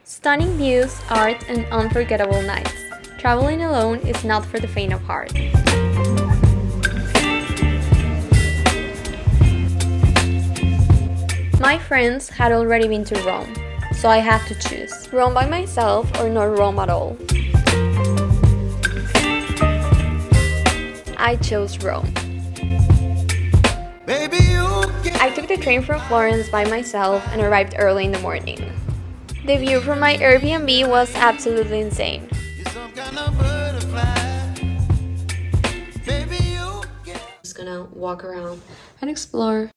Stunning views, art, and unforgettable nights. Traveling alone is not for the faint of heart. My friends had already been to Rome, so I had to choose. Rome by myself or not Rome at all. I chose Rome. I took the train from Florence by myself and arrived early in the morning. The view from my Airbnb was absolutely insane. Just gonna walk around and explore.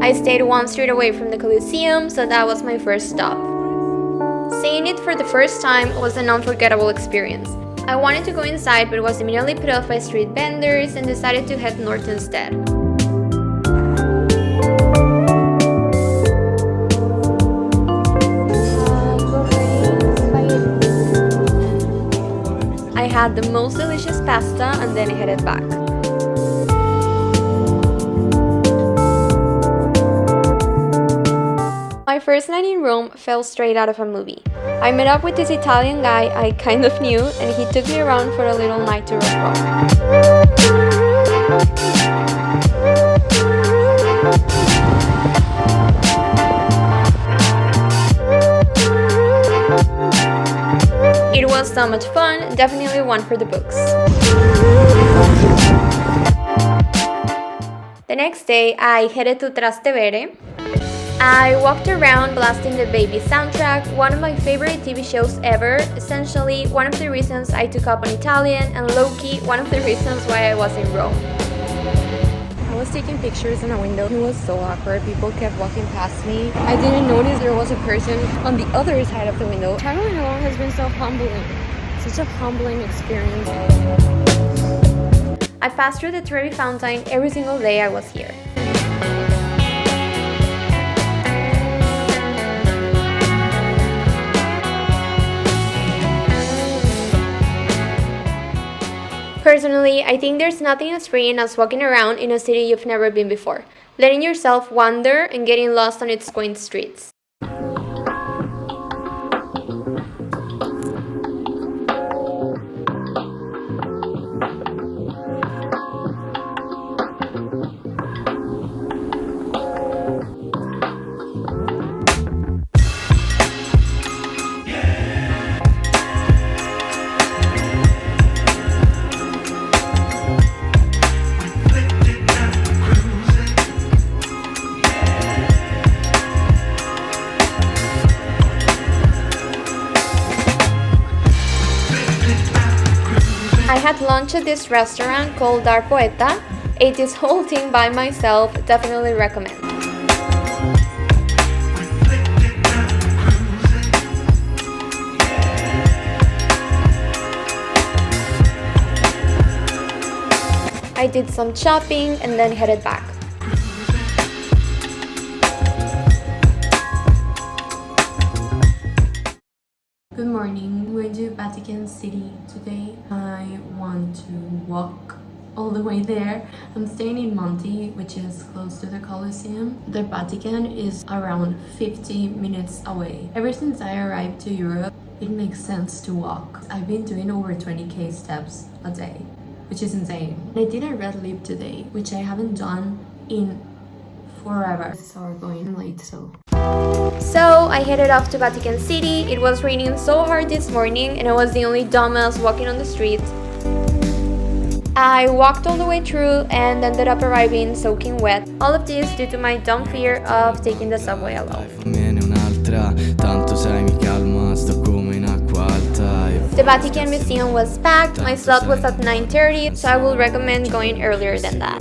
I stayed one street away from the Colosseum, so that was my first stop. Seeing it for the first time was an unforgettable experience. I wanted to go inside but was immediately put off by street vendors and decided to head north instead. I had the most delicious pasta and then headed back. My first night in Rome fell straight out of a movie. I met up with this Italian guy I kind of knew, and he took me around for a little night tour of Rome. It was so much fun, definitely one for the books. The next day, I headed to Trastevere. I walked around blasting the Baby soundtrack, one of my favorite TV shows ever, essentially one of the reasons I took up on Italian, and low-key one of the reasons why I was in Rome. I was taking pictures in a window. It was so awkward. People kept walking past me. I didn't notice there was a person on the other side of the window. Traveling alone has been so humbling. Such a humbling experience. I passed through the Trevi Fountain every single day I was here. Personally, I think there's nothing as freeing as walking around in a city you've never been before, letting yourself wander and getting lost on its quaint streets. I had lunch at this restaurant called Dar Poeta, ate this whole thing by myself, definitely recommend. I did some shopping and then headed back. Good morning, we're to Vatican City today. I want to walk all the way there. I'm staying in Monte, which is close to the Colosseum. The Vatican is around 50 minutes away. Ever since I arrived to Europe, it makes sense to walk. I've been doing over 20k steps a day, which is insane. I did a red lip today, which I haven't done in forever. So we're going late, so I headed off to Vatican City. It was raining so hard this morning and I was the only dumbass walking on the street. I walked all the way through and ended up arriving soaking wet. All of this due to my dumb fear of taking the subway alone. The Vatican Museum was packed, my slot was at 9:30, so I will recommend going earlier than that.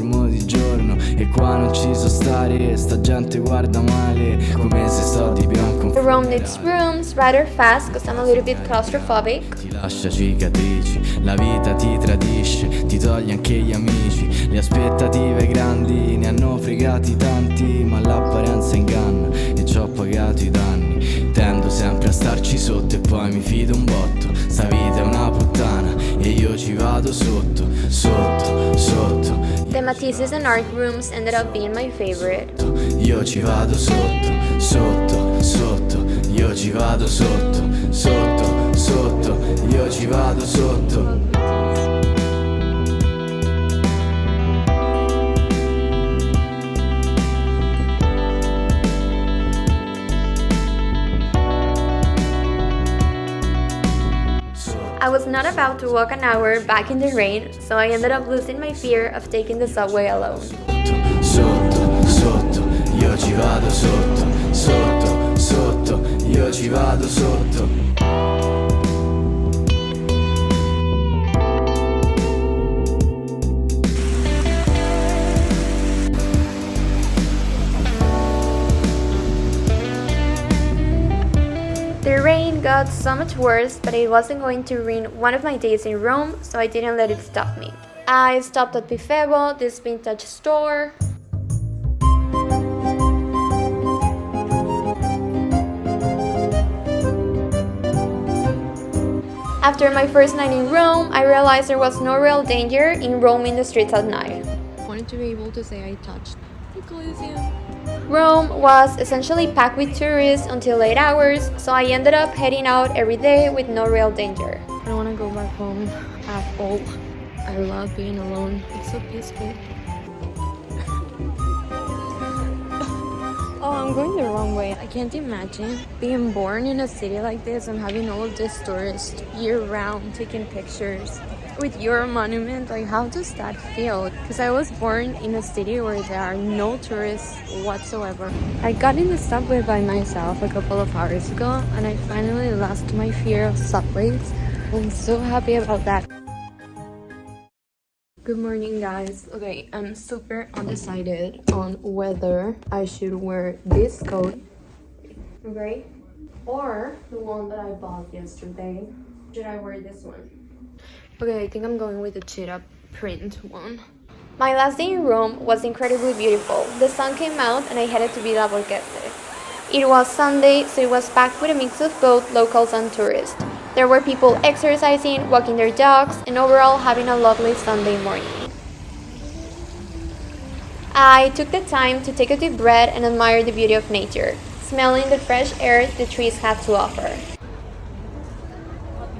The Rome needs rooms rather fast because I'm a little bit claustrophobic. La vita ti tradisce, ti toglie anche gli amici. Le aspettative grandi ne hanno fregati tanti, ma l'apparenza inganna e ci ho pagato i danni. Tendo sempre a starci sotto e poi mi fido un botto. Sta vita è una puttana e io ci vado sotto, sotto, sotto. The Matisse's and art rooms ended up being my favorite. Io ci vado sotto, sotto, sotto. Io ci vado sotto, sotto, sotto. Io ci vado sotto. I was not about to walk an hour back in the rain, so I ended up losing my fear of taking the subway alone. Sotto, sotto, io ci vado sotto, sotto, sotto, io ci vado sotto. The rain got so much worse, but it wasn't going to ruin one of my days in Rome, so I didn't let it stop me. I stopped at Pifebo, this vintage store. After my first night in Rome, I realized there was no real danger in roaming the streets at night. I wanted to be able to say I touched the Colosseum. Rome was essentially packed with tourists until late hours, so I ended up heading out every day with no real danger. I don't want to go back home at all. I love being alone. It's so peaceful. Oh, I'm going the wrong way. I can't imagine being born in a city like this and having all of these tourists year-round taking pictures with your monument. Like, how does that feel? Because I was born in a city where there are no tourists whatsoever. I got in the subway by myself a couple of hours ago and I finally lost my fear of subways. I'm so happy about that. Good morning, guys. Okay, I'm super undecided on whether I should wear this coat, okay, or the one that I bought yesterday. Should I wear this one? Okay, I think I'm going with the cheetah print one. My last day in Rome was incredibly beautiful. The sun came out and I headed to Villa Borghese. It was Sunday, so it was packed with a mix of both locals and tourists. There were people exercising, walking their dogs, and overall having a lovely Sunday morning. I took the time to take a deep breath and admire the beauty of nature, smelling the fresh air the trees had to offer.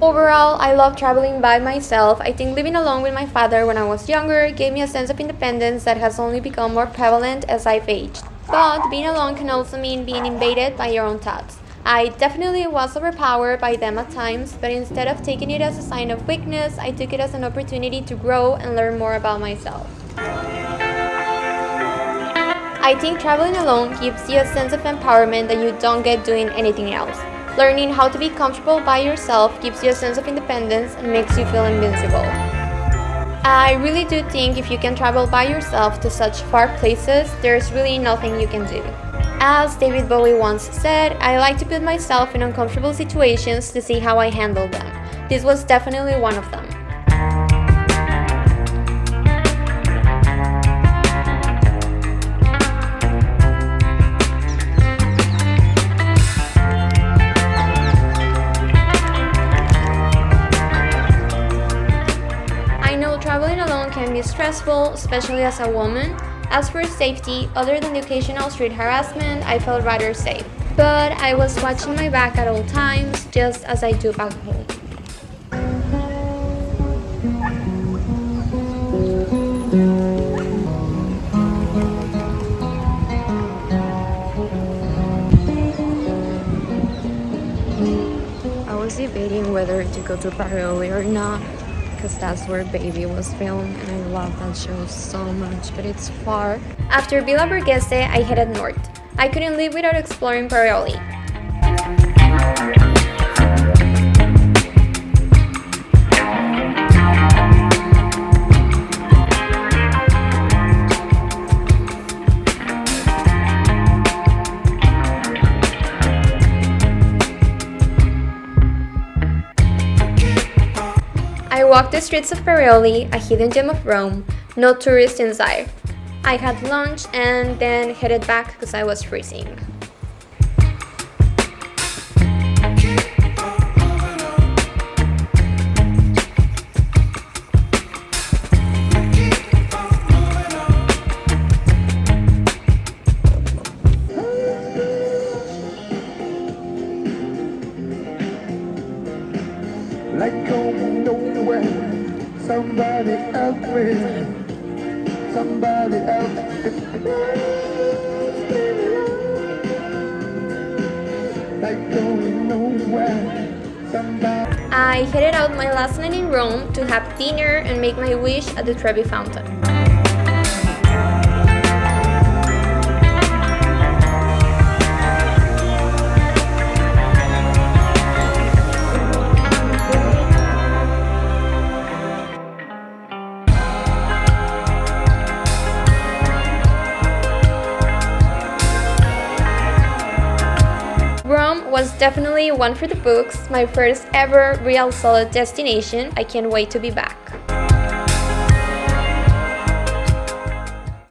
Overall, I love traveling by myself. I think living alone with my father when I was younger gave me a sense of independence that has only become more prevalent as I've aged. But being alone can also mean being invaded by your own thoughts. I definitely was overpowered by them at times, but instead of taking it as a sign of weakness, I took it as an opportunity to grow and learn more about myself. I think traveling alone gives you a sense of empowerment that you don't get doing anything else. Learning how to be comfortable by yourself gives you a sense of independence and makes you feel invincible. I really do think if you can travel by yourself to such far places, there's really nothing you can do. As David Bowie once said, I like to put myself in uncomfortable situations to see how I handle them. This was definitely one of them. I know traveling alone can be stressful, especially as a woman. As for safety, other than the occasional street harassment, I felt rather safe. But I was watching my back at all times, just as I do back home. I was debating whether to go to Parioli or not, because that's where Baby was filmed and I love that show so much, but it's far. After Villa Borghese, I headed north. I couldn't live without exploring Parioli. I walked the streets of Parioli, a hidden gem of Rome, no tourists inside. I had lunch and then headed back because I was freezing. I headed out my last night in Rome to have dinner and make my wish at the Trevi fountain. Rome was definitely one for the books, my first ever real solid destination. I can't wait to be back.